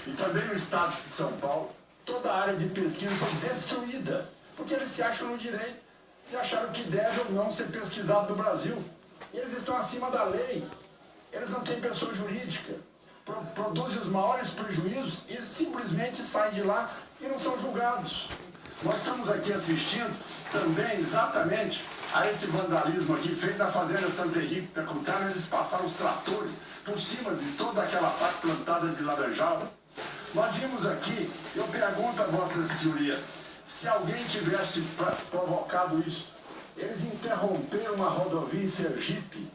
e também no estado de São Paulo, toda a área de pesquisa foi destruída, porque eles se acham no direito de achar o que deve ou não ser pesquisado no Brasil. Eles estão acima da lei, eles não têm pessoa jurídica, produzem os maiores prejuízos e simplesmente saem de lá e não são julgados. Nós estamos aqui assistindo também exatamente a esse vandalismo aqui feito na Fazenda Santo Henrique, Pecutano. Eles passaram os tratores por cima de toda aquela parte plantada de laranjal. Nós vimos aqui, eu pergunto a Vossa Senhoria, se alguém tivesse provocado isso, eles interromperam uma rodovia em Sergipe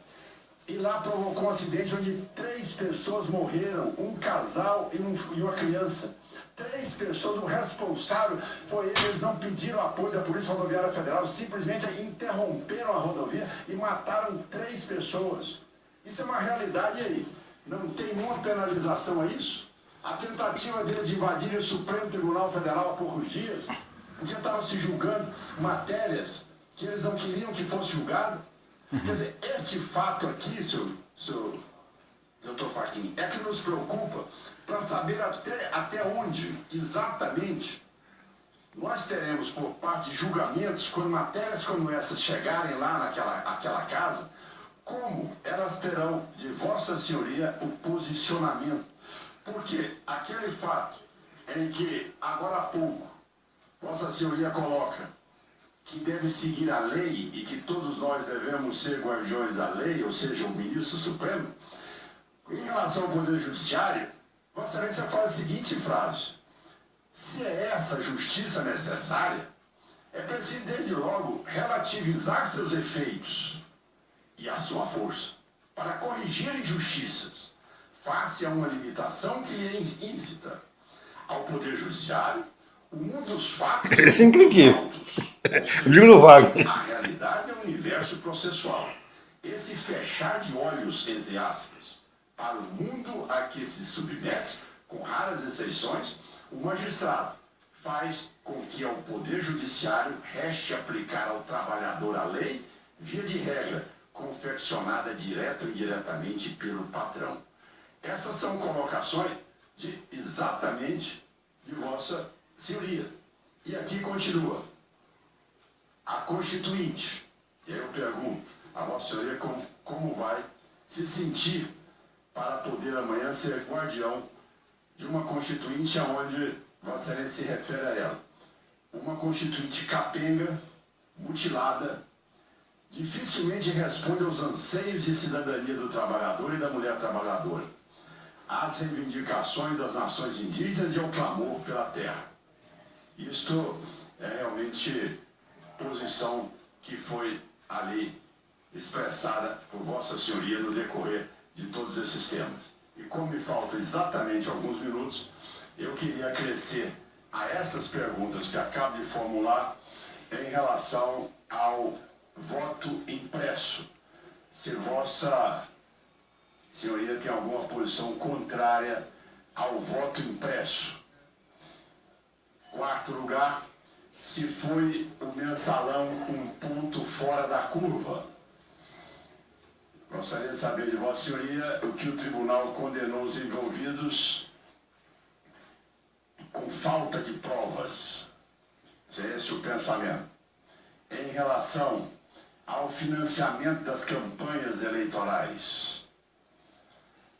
e lá provocou um acidente onde 3 pessoas morreram, um casal e uma criança. 3 pessoas, o responsável foi eles não pediram apoio da Polícia Rodoviária Federal, simplesmente interromperam a rodovia e mataram 3 pessoas. Isso é uma realidade aí. Não tem nenhuma penalização a isso? A tentativa deles de invadirem o Supremo Tribunal Federal há poucos dias, porque estavam se julgando matérias que eles não queriam que fosse julgado. Quer dizer, este fato aqui, seu doutor Fachin, é que nos preocupa para saber até onde, exatamente, nós teremos por parte de julgamentos, quando matérias como essas chegarem lá naquela casa, como elas terão de Vossa Senhoria o posicionamento. Porque aquele fato em que, agora há pouco, Vossa Senhoria coloca que deve seguir a lei e que todos nós devemos ser guardiões da lei, ou seja, o ministro supremo, em relação ao Poder Judiciário, Vossa Excelência faz a seguinte frase: se é essa justiça necessária, é preciso desde logo relativizar seus efeitos e a sua força, para corrigir injustiças, face a uma limitação que lhe incita ao Poder Judiciário um dos fatos autos. A realidade é o universo processual. Esse fechar de olhos, entre aspas, para o mundo a que se submete, com raras exceções, o magistrado faz com que ao Poder Judiciário reste aplicar ao trabalhador a lei, via de regra, confeccionada direta ou indiretamente pelo patrão. Essas são colocações exatamente de Vossa Senhoria. E aqui continua. A Constituinte, e aí eu pergunto a Vossa Senhoria como vai se sentir para poder amanhã ser guardião de uma Constituinte aonde Vossa Excelência se refere a ela. Uma Constituinte capenga, mutilada, dificilmente responde aos anseios de cidadania do trabalhador e da mulher trabalhadora, às reivindicações das nações indígenas e ao clamor pela terra. Isto é realmente posição que foi ali expressada por Vossa Senhoria no decorrer de todos esses temas. E como me faltam exatamente alguns minutos, eu queria acrescer a essas perguntas que acabo de formular em relação ao voto impresso. Se Vossa Senhoria tem alguma posição contrária ao voto impresso. Quarto lugar, se foi o mensalão um ponto fora da curva. Gostaria de saber de Vossa Senhoria o que o tribunal condenou os envolvidos com falta de provas. Se é esse o pensamento. Em relação ao financiamento das campanhas eleitorais,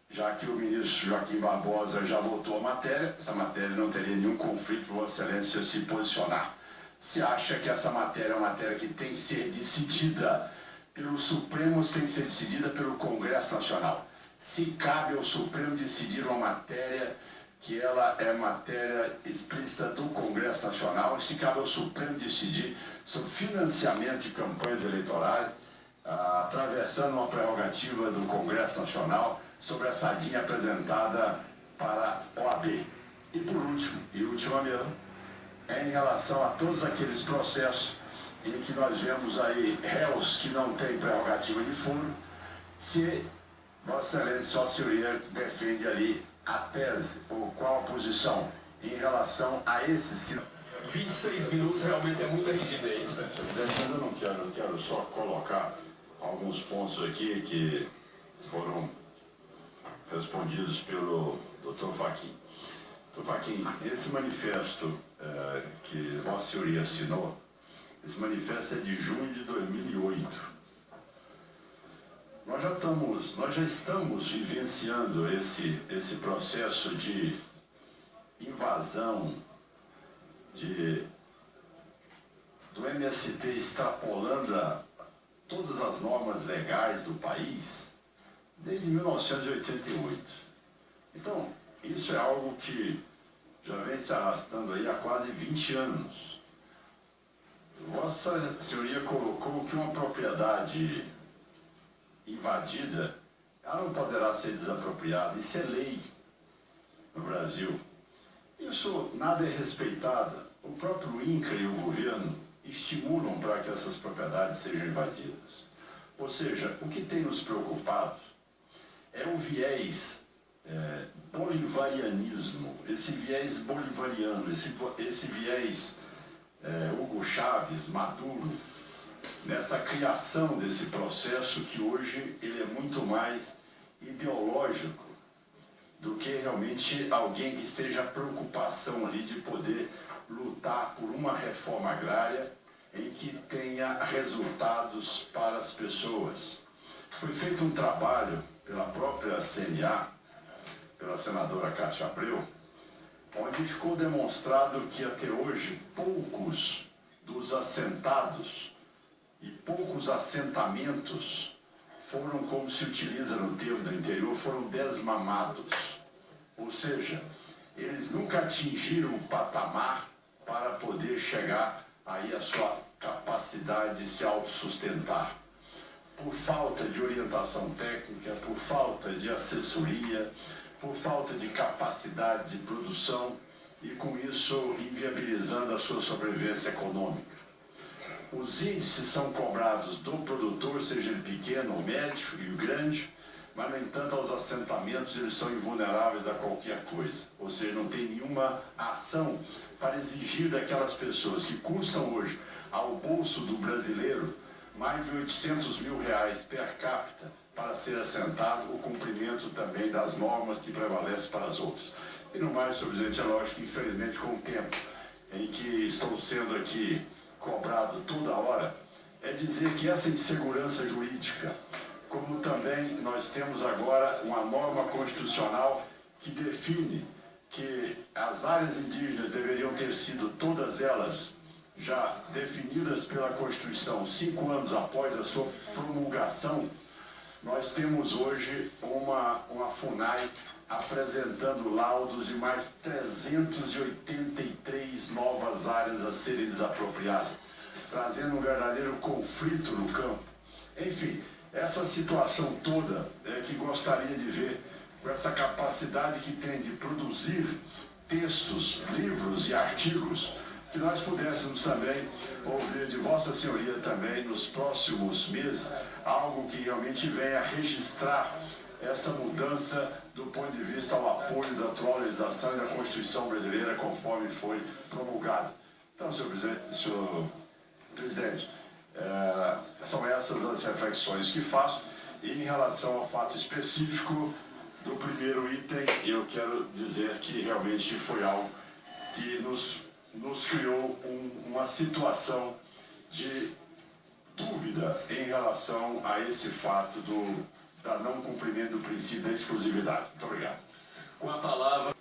já que o ministro Joaquim Barbosa já votou a matéria, essa matéria não teria nenhum conflito para Vossa Excelência se posicionar. Se acha que essa matéria é uma matéria que tem que ser decidida pelos Supremos, tem que ser decidida pelo Congresso Nacional. Se cabe ao Supremo decidir uma matéria que ela é matéria explícita do Congresso Nacional, se cabe ao Supremo decidir sobre financiamento de campanhas eleitorais, atravessando uma prerrogativa do Congresso Nacional, sobre a sardinha apresentada para a OAB. E por último, e última mesmo, é em relação a todos aqueles processos em que nós vemos aí réus que não têm prerrogativa de foro, se Vossa Excelência, Vossa Senhoria defende ali a tese, ou qual a posição em relação a esses que... 26 minutos realmente é muita rigidez. Eu não quero só colocar alguns pontos aqui que foram respondidos pelo Dr. Fachin. Doutor Fachin, esse manifesto que Vossa Senhoria assinou, esse manifesto é de junho de 2008. Nós já estamos vivenciando esse processo de invasão do MST extrapolando todas as normas legais do país desde 1988. Então, isso é algo que já vem se arrastando aí há quase 20 anos. Vossa Senhoria colocou que uma propriedade invadida, ela não poderá ser desapropriada. Isso é lei no Brasil. Isso nada é respeitado. O próprio INCRA e o governo estimulam para que essas propriedades sejam invadidas. Ou seja, o que tem nos preocupado é o viés bolivarianismo, esse viés bolivariano, esse viés Hugo Chávez, Maduro, nessa criação desse processo que hoje ele é muito mais ideológico do que realmente alguém que esteja a preocupação ali de poder lutar por uma reforma agrária em que tenha resultados para as pessoas. Foi feito um trabalho pela própria CNA, pela senadora Cátia Abreu, onde ficou demonstrado que até hoje poucos dos assentados e poucos assentamentos foram, como se utiliza no termo do interior, foram desmamados. Ou seja, eles nunca atingiram o patamar para poder chegar aí à sua capacidade de se autossustentar. Por falta de orientação técnica, por falta de assessoria, por falta de capacidade de produção e com isso inviabilizando a sua sobrevivência econômica. Os índices são cobrados do produtor, seja ele pequeno ou médio e o grande, mas, no entanto, aos assentamentos eles são invulneráveis a qualquer coisa. Ou seja, não tem nenhuma ação para exigir daquelas pessoas que custam hoje ao bolso do brasileiro mais de R$800 mil per capita para ser assentado o cumprimento também das normas que prevalecem para as outras. E no mais, senhor presidente, é lógico que, infelizmente, com o tempo em que estou sendo aqui cobrado toda hora, é dizer que essa insegurança jurídica, como também nós temos agora uma norma constitucional que define que as áreas indígenas deveriam ter sido todas elas já definidas pela Constituição 5 anos após a sua promulgação, nós temos hoje uma FUNAI apresentando laudos de mais 383 novas áreas a serem desapropriadas, trazendo um verdadeiro conflito no campo. Enfim, essa situação toda é que gostaria de ver, com essa capacidade que tem de produzir textos, livros e artigos, que nós pudéssemos também ouvir de Vossa Senhoria também nos próximos meses, algo que realmente venha registrar essa mudança do ponto de vista ao apoio da atual legislação e da Constituição brasileira conforme foi promulgada. Então, senhor presidente, são essas as reflexões que faço. E em relação ao fato específico do primeiro item, eu quero dizer que realmente foi algo que nos criou uma situação de dúvida em relação a esse fato da não cumprimento do princípio da exclusividade. Muito obrigado. Com a palavra...